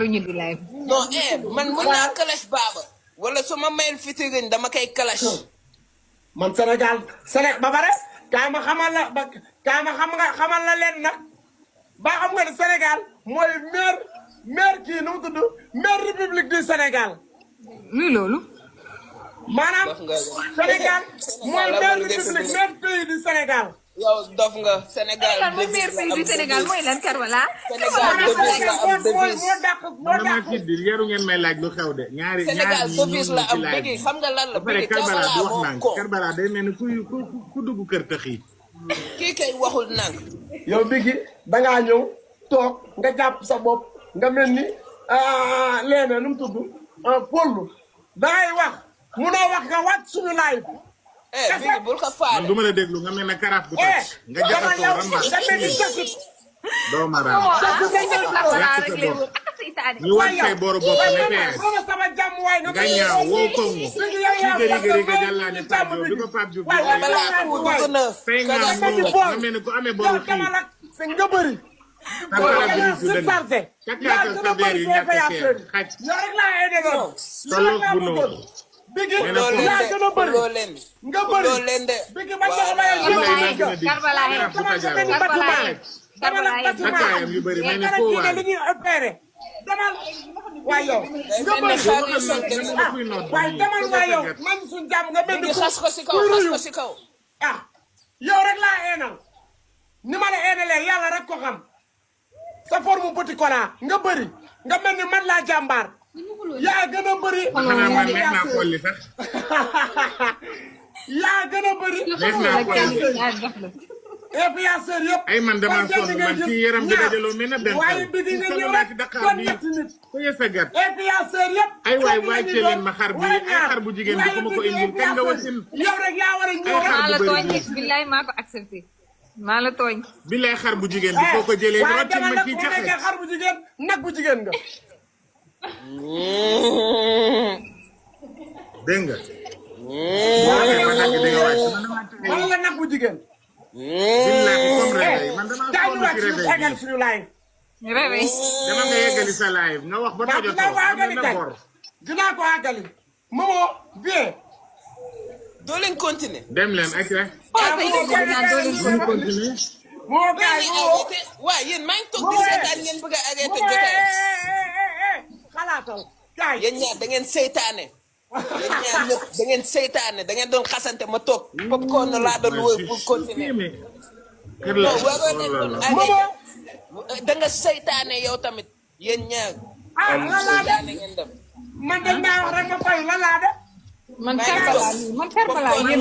ñu di live. non man mën naa clash baaba wala su ma mayel fitirin dama koy clash. man Sénégal ba pare kaay ma xamal la ba kaay ma xamal la leen nag ba xam nga ne Sénégal mooy maire kii nu mu tudd maire république du Sénégal. luy loolu. maanaam Sénégal mooy maire république maire pays du Sénégal. yow dof nga Sénégal mooy maire pays du Sénégal mooy lan Karbala. Sénégal devise la am devise. moo dàq ci dir yaru ngeen may laaj lu xew de ñaari Sénégal devise la am bëgg xam nga lan la bëgg Karbala di wax moo nang ko Karbala day mel ni ku dugg kër tëx yi. kii kay waxul nang. yow Biggi dangaa ñëw toog nga jàpp sa bopp nga mel ni léena nu mu tudd pollu dangay wax munoo wax nga wàcc suñu live. Biggi bul ko faale. man du ma la déglu nga mel ne karaaf bu toj. nga jaxasoo ramba nga mel ni jasit doo ma raam. ñu war say boru bopp ne pexe. sama jàmm waay nga ñaaw woo kongo. ci gëri ga jàllaane Pape Diop bi ko Pape Diop bi tey nga mel ni ku amee boru xii. nga bëri Karbala bi su dënn cakkaatal sa beer yu ñàkk seer xaj yow rek laa aidé noonu tolloog bu noo Biggi nee na foofu yaa gën a bëri nga bëri de Biggi ba jox la dama la takkaayam yu bëri mel ni foo waay li ñuy opéré demal waay yow nga bëri waaye demal waay yow man suñu jàmm nga mel ni xas ko si kaw xas ko si kaw. ah yow rek laa eenal ni ma la eenalee yàlla rek ko xam sa forme petit cola nga bëri nga mel ni man laa jàmbaar yaa gën a bëri xanaa man neex naa kolli sax yaa gën a bëri neex naa kolli influenceur yëpp ay man dama sonn man ci yaram bi dajaloo mel na benn waaye bi di nga ñëw rek ci Dakar kon bi ñetti nit ku yësa gat influenceur yëpp ay waay wàcce leen ma xar bi ay xar bu jigéen bi ku ma ko indil kañ nga wasin yow rek yaa war a ñëw rek maa la tooñ billaay maa ko accepté maa la tooñ. bi lay xar bu jigéen bi foo ko jëlee waaye rocci dama ma nag kii bu caxe nekkee xar bu jigéen nag bu jigéen nga dégg nga waaye ma nag di nga wàcc wala la nag bu jigéen billahi comme réveil man dama daa ñu sonn wàcc ci ñu réveil eggal bi suñu live réveil. dama nga yeggali sa live nga wax ba waaw tojotoo dinaa ko am àggali na tey bor dinaa ko àggali Momo bien doo leen continuer. dem leen ak rek Momo continuer Momo kaay Momo waaw yéen maa ngi toog di seetaan ngeen bëgg a arrêté jotaay. xalaatal kaay yéen ñaar da ngeen seytaane. yéen ñaar ñëpp da ngeen seytaane da ngeen doon xasante ma toog. popcorn laa doon wër pour continuer. kër la non waroo leen doon arrêté. da nga seytaane yow tamit yéen ñaar. ah lan laa def seytaane ngeen dem. man dañ maa wax rek ma fay lan laa def man Karbala yéen